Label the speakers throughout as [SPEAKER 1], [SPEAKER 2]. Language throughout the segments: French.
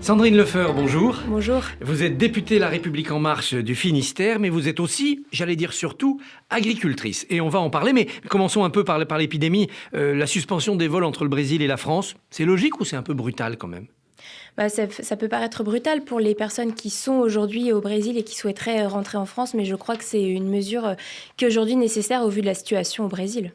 [SPEAKER 1] Sandrine Lefeur, bonjour.
[SPEAKER 2] Bonjour.
[SPEAKER 1] Vous êtes députée La République En Marche du Finistère, mais vous êtes aussi, j'allais dire surtout, agricultrice. Et on va en parler, mais commençons un peu par l'épidémie. La suspension des vols entre le Brésil et la France, c'est logique ou c'est un peu brutal quand même ?
[SPEAKER 2] Ça peut paraître brutal pour les personnes qui sont aujourd'hui au Brésil et qui souhaiteraient rentrer en France, mais je crois que c'est une mesure qui est aujourd'hui nécessaire au vu de la situation au Brésil.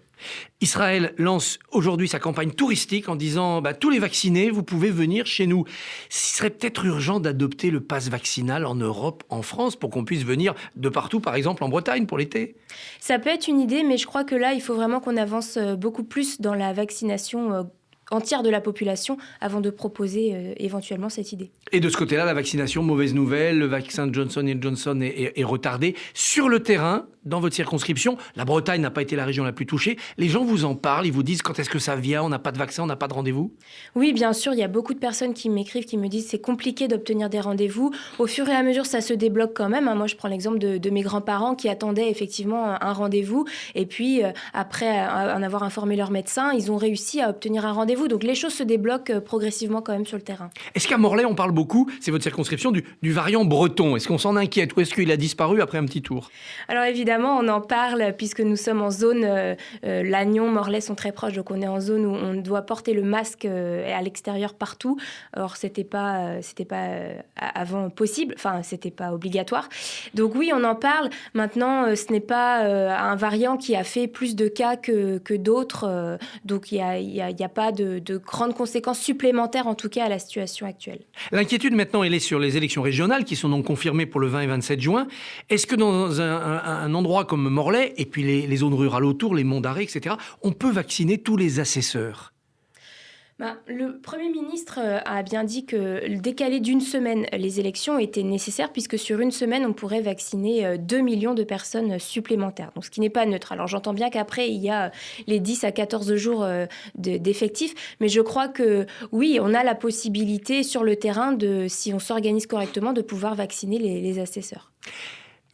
[SPEAKER 1] Israël lance aujourd'hui sa campagne touristique en disant tous les vaccinés, vous pouvez venir chez nous. Il serait peut-être urgent d'adopter le pass vaccinal en Europe, en France, pour qu'on puisse venir de partout, par exemple en Bretagne pour l'été.
[SPEAKER 2] Ça peut être une idée, mais je crois que là, il faut vraiment qu'on avance beaucoup plus dans la vaccination entière de la population avant de proposer éventuellement cette idée.
[SPEAKER 1] Et de ce côté-là, la vaccination, mauvaise nouvelle, le vaccin Johnson & Johnson est retardé. Sur le terrain, dans votre circonscription, la Bretagne n'a pas été la région la plus touchée. Les gens vous en parlent, ils vous disent quand est-ce que ça vient, on n'a pas de vaccin, on n'a pas de rendez-vous ?
[SPEAKER 2] Oui, bien sûr, il y a beaucoup de personnes qui m'écrivent, qui me disent c'est compliqué d'obtenir des rendez-vous. Au fur et à mesure, ça se débloque quand même. Moi, je prends l'exemple de mes grands-parents qui attendaient effectivement un rendez-vous. Et puis, après en avoir informé leur médecin, ils ont réussi à obtenir un rendez-vous. Donc, les choses se débloquent progressivement quand même sur le terrain.
[SPEAKER 1] Est-ce qu'à Morlaix, on parle beaucoup, c'est votre circonscription, du variant breton ? Est-ce qu'on s'en inquiète ou est-ce qu'il a disparu après un petit tour ?
[SPEAKER 2] Alors évidemment, on en parle puisque nous sommes en zone, Lannion, Morlaix sont très proches, donc on est en zone où on doit porter le masque à l'extérieur partout. Or, c'était pas avant possible, enfin, c'était pas obligatoire. Donc oui, on en parle. Maintenant, ce n'est pas un variant qui a fait plus de cas que d'autres, donc il y a pas de grandes conséquences supplémentaires, en tout cas, à la situation actuelle.
[SPEAKER 1] L'inquiétude maintenant, elle est sur les élections régionales qui sont donc confirmées pour le 20 et 27 juin. Est-ce que dans un endroit comme Morlaix, et puis les zones rurales autour, les monts d'Arrée, etc., on peut vacciner tous les assesseurs ?
[SPEAKER 2] Le Premier ministre a bien dit que décaler d'une semaine les élections était nécessaire puisque sur une semaine, on pourrait vacciner 2 millions de personnes supplémentaires. Donc, ce qui n'est pas neutre. Alors, j'entends bien qu'après, il y a les 10 à 14 jours d'effectifs. Mais je crois que, oui, on a la possibilité sur le terrain, si on s'organise correctement, de pouvoir vacciner les assesseurs.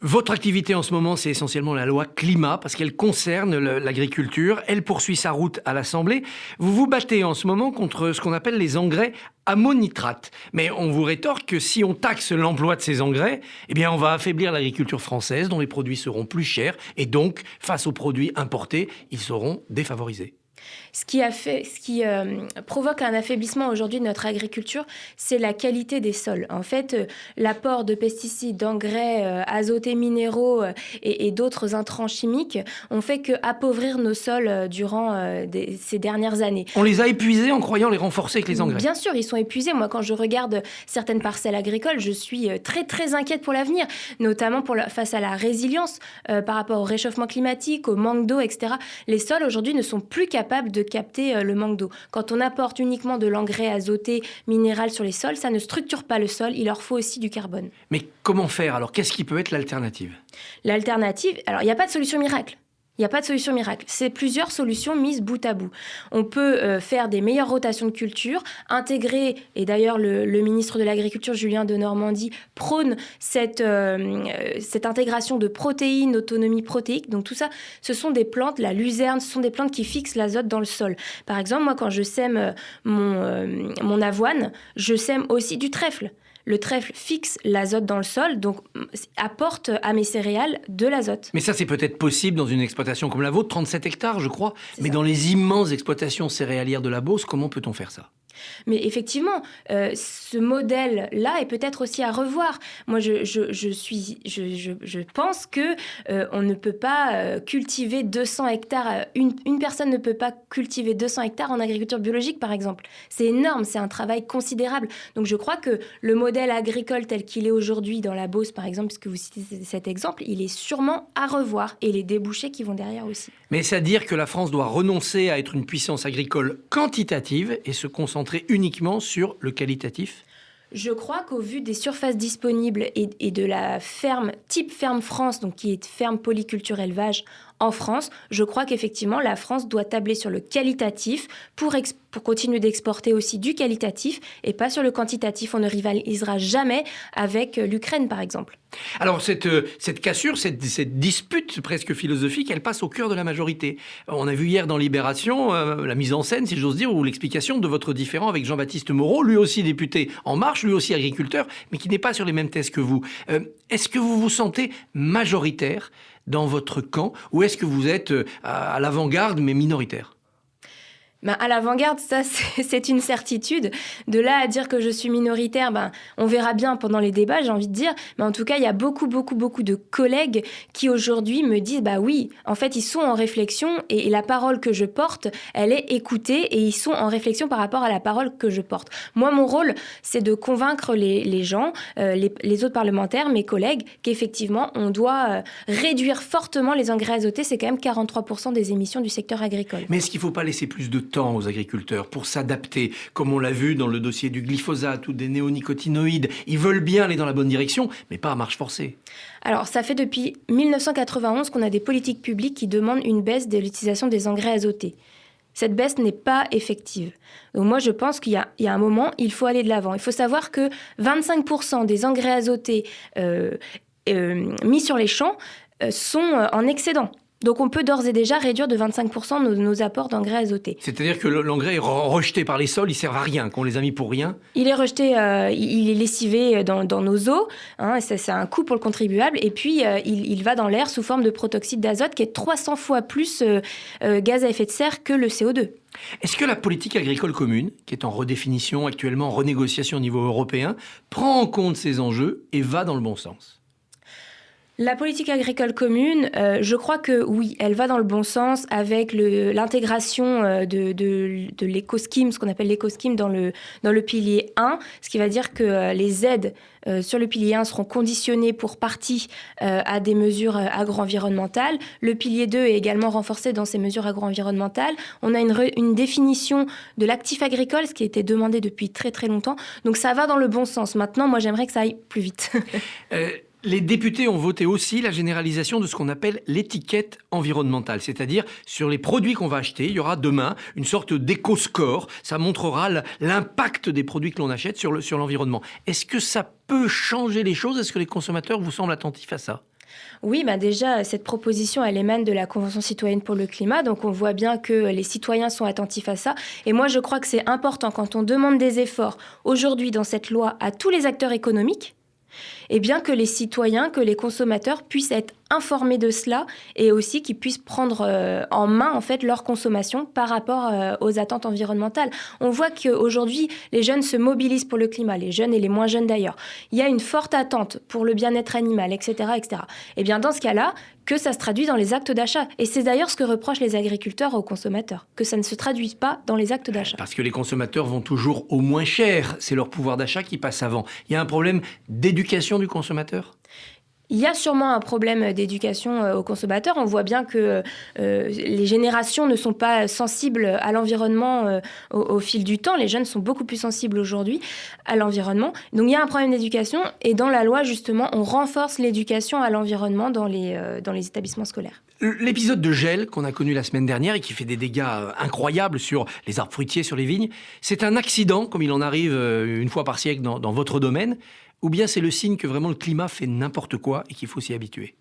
[SPEAKER 1] Votre activité en ce moment, c'est essentiellement la loi climat, parce qu'elle concerne l'agriculture. Elle poursuit sa route à l'Assemblée. Vous vous battez en ce moment contre ce qu'on appelle les engrais ammonitrates. Mais on vous rétorque que si on taxe l'emploi de ces engrais, eh bien on va affaiblir l'agriculture française, dont les produits seront plus chers, et donc, face aux produits importés, ils seront défavorisés.
[SPEAKER 2] Ce qui provoque un affaiblissement aujourd'hui de notre agriculture, c'est la qualité des sols. En fait, l'apport de pesticides, d'engrais azotés minéraux et d'autres intrants chimiques ont fait qu'appauvrir nos sols durant ces dernières années.
[SPEAKER 1] On les a épuisés en croyant les renforcer avec les engrais.
[SPEAKER 2] Bien sûr, ils sont épuisés. Moi, quand je regarde certaines parcelles agricoles, je suis très, très inquiète pour l'avenir, notamment face à la résilience par rapport au réchauffement climatique, au manque d'eau, etc. Les sols, aujourd'hui, ne sont plus capables de capter le manque d'eau. Quand on apporte uniquement de l'engrais azoté minéral sur les sols, ça ne structure pas le sol, il leur faut aussi du carbone.
[SPEAKER 1] Mais comment faire alors ? Qu'est-ce qui peut être l'alternative ?
[SPEAKER 2] L'alternative, alors il n'y a pas de solution miracle. Il n'y a pas de solution miracle. C'est plusieurs solutions mises bout à bout. On peut faire des meilleures rotations de culture, intégrer, et d'ailleurs le ministre de l'Agriculture, Julien Denormandie, prône cette intégration de protéines, d'autonomie protéique. Donc tout ça, ce sont des plantes, la luzerne, ce sont des plantes qui fixent l'azote dans le sol. Par exemple, moi, quand je sème mon avoine, je sème aussi du trèfle. Le trèfle fixe l'azote dans le sol, donc apporte à mes céréales de l'azote.
[SPEAKER 1] Mais ça, c'est peut-être possible dans une exploitation comme la vôtre, 37 hectares, je crois. Mais dans les immenses exploitations céréalières de la Beauce, comment peut-on faire ça ?
[SPEAKER 2] Mais effectivement, ce modèle-là est peut-être aussi à revoir. Moi, je pense que on ne peut pas cultiver 200 hectares. Une personne ne peut pas cultiver 200 hectares en agriculture biologique, par exemple. C'est énorme, c'est un travail considérable. Donc, je crois que le modèle agricole tel qu'il est aujourd'hui dans la Beauce, par exemple, puisque vous citez cet exemple, il est sûrement à revoir et les débouchés qui vont derrière aussi.
[SPEAKER 1] Mais c'est-à-dire que la France doit renoncer à être une puissance agricole quantitative et se concentrer uniquement sur le qualitatif ?
[SPEAKER 2] Je crois qu'au vu des surfaces disponibles et de la ferme, type Ferme France, donc qui est ferme polyculture élevage En France, je crois qu'effectivement, la France doit tabler sur le qualitatif pour continuer d'exporter aussi du qualitatif et pas sur le quantitatif. On ne rivalisera jamais avec l'Ukraine, par exemple.
[SPEAKER 1] Alors, cette cassure, cette dispute presque philosophique, elle passe au cœur de la majorité. On a vu hier dans Libération la mise en scène, si j'ose dire, ou l'explication de votre différend avec Jean-Baptiste Moreau, lui aussi député En Marche, lui aussi agriculteur, mais qui n'est pas sur les mêmes thèses que vous. Est-ce que vous vous sentez majoritaire dans votre camp, ou est-ce que vous êtes à l'avant-garde, mais minoritaire ?
[SPEAKER 2] À l'avant-garde, ça, c'est une certitude. De là à dire que je suis minoritaire, on verra bien pendant les débats, j'ai envie de dire. Mais en tout cas, il y a beaucoup de collègues qui aujourd'hui me disent, oui, en fait, ils sont en réflexion et la parole que je porte, elle est écoutée et ils sont en réflexion par rapport à la parole que je porte. Moi, mon rôle, c'est de convaincre les gens, les autres parlementaires, mes collègues, qu'effectivement, on doit réduire fortement les engrais azotés. C'est quand même 43% des émissions du secteur agricole.
[SPEAKER 1] Mais est-ce qu'il ne faut pas laisser plus de temps aux agriculteurs pour s'adapter, comme on l'a vu dans le dossier du glyphosate ou des néonicotinoïdes? Ils veulent bien aller dans la bonne direction, mais pas à marche forcée.
[SPEAKER 2] Alors, ça fait depuis 1991 qu'on a des politiques publiques qui demandent une baisse de l'utilisation des engrais azotés. Cette baisse n'est pas effective. Donc moi, je pense qu'il y a un moment, il faut aller de l'avant. Il faut savoir que 25% des engrais azotés mis sur les champs sont en excédent. Donc on peut d'ores et déjà réduire de 25% nos apports d'engrais azotés.
[SPEAKER 1] C'est-à-dire que l'engrais est rejeté par les sols, il ne sert à rien, qu'on les a mis pour rien.
[SPEAKER 2] Il est rejeté, il est lessivé dans nos eaux, c'est un coût pour le contribuable, et puis il va dans l'air sous forme de protoxyde d'azote qui est 300 fois plus gaz à effet de serre que le CO2.
[SPEAKER 1] Est-ce que la politique agricole commune, qui est en redéfinition actuellement, en renégociation au niveau européen, prend en compte ces enjeux et va dans le bon sens ?
[SPEAKER 2] La politique agricole commune, je crois que oui, elle va dans le bon sens avec l'intégration de l'éco-scheme, ce qu'on appelle l'éco-scheme dans le pilier 1, ce qui va dire que les aides sur le pilier 1 seront conditionnées pour partie à des mesures agro-environnementales. Le pilier 2 est également renforcé dans ces mesures agro-environnementales. On a une définition de l'actif agricole, ce qui a été demandé depuis très très longtemps. Donc ça va dans le bon sens. Maintenant, moi j'aimerais que ça aille plus vite.
[SPEAKER 1] Les députés ont voté aussi la généralisation de ce qu'on appelle l'étiquette environnementale, c'est-à-dire sur les produits qu'on va acheter, il y aura demain une sorte d'éco-score, ça montrera l'impact des produits que l'on achète sur l'environnement. Est-ce que ça peut changer les choses ? Est-ce que les consommateurs vous semblent attentifs à ça ?
[SPEAKER 2] Oui, déjà, cette proposition, elle émane de la Convention citoyenne pour le climat, donc on voit bien que les citoyens sont attentifs à ça. Et moi, je crois que c'est important quand on demande des efforts aujourd'hui dans cette loi à tous les acteurs économiques, et bien que les citoyens, que les consommateurs puissent être informés de cela et aussi qu'ils puissent prendre en main en fait leur consommation par rapport aux attentes environnementales. On voit qu'aujourd'hui, les jeunes se mobilisent pour le climat, les jeunes et les moins jeunes d'ailleurs. Il y a une forte attente pour le bien-être animal, etc., etc. Et bien dans ce cas-là, que ça se traduit dans les actes d'achat. Et c'est d'ailleurs ce que reprochent les agriculteurs aux consommateurs, que ça ne se traduise pas dans les actes d'achat.
[SPEAKER 1] Parce que les consommateurs vont toujours au moins cher, c'est leur pouvoir d'achat qui passe avant. Il y a un problème d'éducation du consommateur ?
[SPEAKER 2] Il y a sûrement un problème d'éducation aux consommateurs. On voit bien que les générations ne sont pas sensibles à l'environnement au fil du temps. Les jeunes sont beaucoup plus sensibles aujourd'hui à l'environnement. Donc il y a un problème d'éducation et dans la loi, justement, on renforce l'éducation à l'environnement dans les établissements scolaires.
[SPEAKER 1] L'épisode de gel qu'on a connu la semaine dernière et qui fait des dégâts incroyables sur les arbres fruitiers, sur les vignes, c'est un accident, comme il en arrive une fois par siècle dans votre domaine, ou bien c'est le signe que vraiment le climat fait n'importe quoi et qu'il faut s'y habituer ?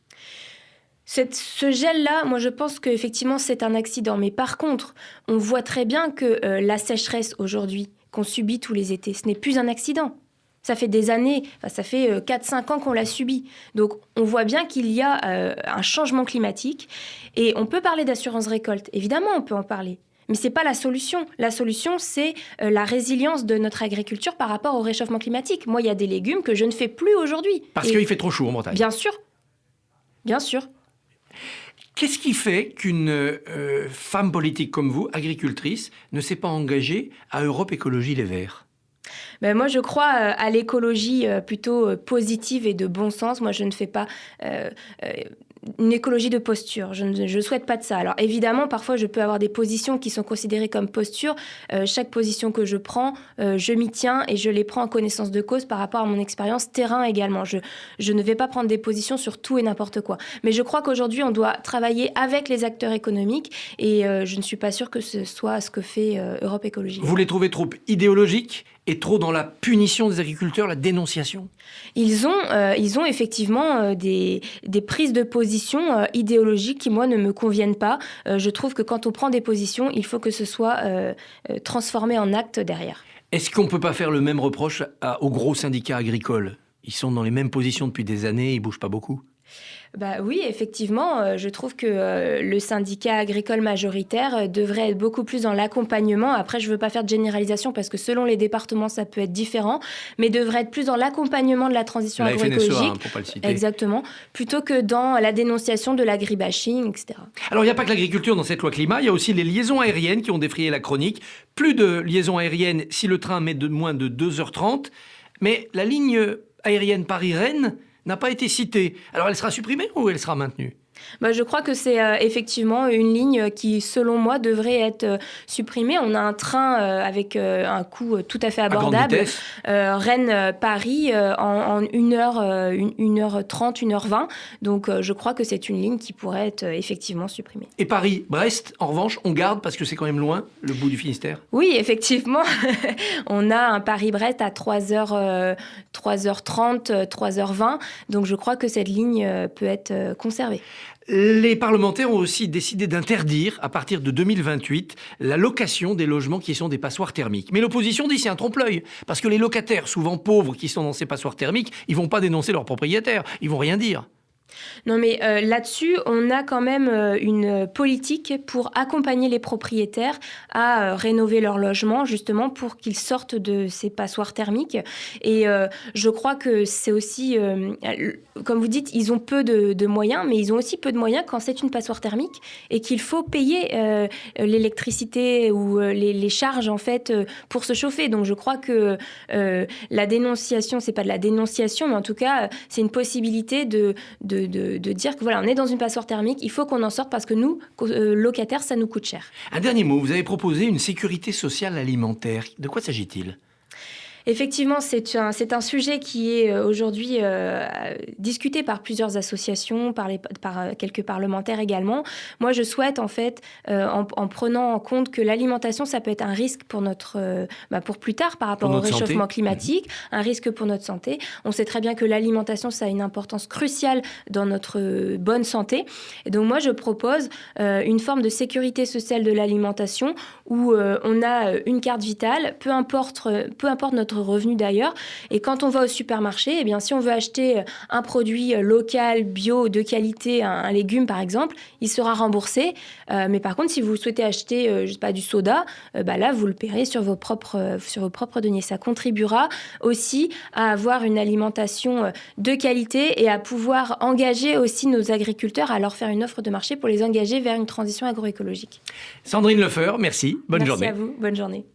[SPEAKER 2] Ce gel-là, moi je pense qu'effectivement c'est un accident. Mais par contre, on voit très bien que la sécheresse aujourd'hui qu'on subit tous les étés, ce n'est plus un accident. Ça fait des années, ça fait 4-5 ans qu'on l'a subi. Donc on voit bien qu'il y a un changement climatique. Et on peut parler d'assurance récolte. Évidemment, on peut en parler. Mais ce n'est pas la solution. La solution, c'est la résilience de notre agriculture par rapport au réchauffement climatique. Moi, il y a des légumes que je ne fais plus aujourd'hui.
[SPEAKER 1] Parce qu'il fait trop chaud en Bretagne.
[SPEAKER 2] Bien sûr. Bien sûr.
[SPEAKER 1] Qu'est-ce qui fait qu'une femme politique comme vous, agricultrice, ne s'est pas engagée à Europe Écologie Les Verts ?
[SPEAKER 2] Moi, je crois à l'écologie plutôt positive et de bon sens. Moi, je ne fais pas une écologie de posture. Je ne souhaite pas de ça. Alors évidemment, parfois, je peux avoir des positions qui sont considérées comme posture. Chaque position que je prends, je m'y tiens et je les prends en connaissance de cause par rapport à mon expérience terrain également. Je ne vais pas prendre des positions sur tout et n'importe quoi. Mais je crois qu'aujourd'hui, on doit travailler avec les acteurs économiques et je ne suis pas sûre que ce soit ce que fait Europe Écologie.
[SPEAKER 1] Vous les trouvez trop idéologiques et trop dans la punition des agriculteurs, la dénonciation?
[SPEAKER 2] Ils ont effectivement des prises de position idéologiques qui, moi, ne me conviennent pas. Je trouve que quand on prend des positions, il faut que ce soit transformé en acte derrière.
[SPEAKER 1] Est-ce qu'on ne peut pas faire le même reproche aux gros syndicats agricoles? Ils sont dans les mêmes positions depuis des années, ils ne bougent pas beaucoup.
[SPEAKER 2] Oui, effectivement, je trouve que le syndicat agricole majoritaire devrait être beaucoup plus dans l'accompagnement. Après, je ne veux pas faire de généralisation parce que selon les départements, ça peut être différent, mais devrait être plus dans l'accompagnement de la transition agroécologique.
[SPEAKER 1] FNSEA, pour pas le citer.
[SPEAKER 2] Exactement, plutôt que dans la dénonciation de l'agribashing, etc.
[SPEAKER 1] Alors, il n'y a pas que l'agriculture dans cette loi climat, il y a aussi les liaisons aériennes qui ont défrayé la chronique. Plus de liaisons aériennes si le train met moins de 2h30, mais la ligne aérienne Paris-Rennes n'a pas été citée. Alors elle sera supprimée ou elle sera maintenue?
[SPEAKER 2] Je crois que c'est effectivement une ligne qui, selon moi, devrait être supprimée. On a un train avec un coût tout à fait abordable. Rennes-Paris en 1h30, 1h20. Donc je crois que c'est une ligne qui pourrait être effectivement supprimée. Et
[SPEAKER 1] Paris-Brest, en revanche, on garde parce que c'est quand même loin, le bout du Finistère?
[SPEAKER 2] Oui, effectivement. On a un Paris-Brest à 3h30, 3h20. Donc je crois que cette ligne peut être conservée.
[SPEAKER 1] Les parlementaires ont aussi décidé d'interdire, à partir de 2028, la location des logements qui sont des passoires thermiques. Mais l'opposition dit c'est un trompe-l'œil, parce que les locataires, souvent pauvres, qui sont dans ces passoires thermiques, ils vont pas dénoncer leurs propriétaires, ils vont rien dire.
[SPEAKER 2] Non, mais là-dessus, on a quand même une politique pour accompagner les propriétaires à rénover leur logement, justement pour qu'ils sortent de ces passoires thermiques. Et je crois que c'est aussi, comme vous dites, ils ont peu de moyens, mais ils ont aussi peu de moyens quand c'est une passoire thermique et qu'il faut payer l'électricité ou les charges, en fait, pour se chauffer. Donc, je crois que la dénonciation, c'est pas de la dénonciation, mais en tout cas, c'est une possibilité de dire que voilà, on est dans une passoire thermique, il faut qu'on en sorte parce que nous, locataires, ça nous coûte cher.
[SPEAKER 1] Un dernier mot, vous avez proposé une sécurité sociale alimentaire. De quoi s'agit-il ?
[SPEAKER 2] Effectivement, c'est un sujet qui est aujourd'hui discuté par plusieurs associations, par quelques parlementaires également. Moi, je souhaite en fait, en prenant en compte que l'alimentation, ça peut être un risque pour pour plus tard par rapport au réchauffement climatique, un risque pour notre santé. On sait très bien que l'alimentation, ça a une importance cruciale dans notre bonne santé. Et donc moi, je propose une forme de sécurité sociale de l'alimentation où on a une carte vitale, peu importe notre revenu d'ailleurs. Et quand on va au supermarché, eh bien, si on veut acheter un produit local, bio, de qualité, un légume par exemple, il sera remboursé. Mais par contre, si vous souhaitez acheter, je sais pas, du soda, là, vous le paierez sur vos propres deniers. Ça contribuera aussi à avoir une alimentation de qualité et à pouvoir engager aussi nos agriculteurs, à leur faire une offre de marché pour les engager vers une transition agroécologique.
[SPEAKER 1] Sandrine Lefeur, merci. Bonne journée.
[SPEAKER 2] Merci à vous. Bonne journée.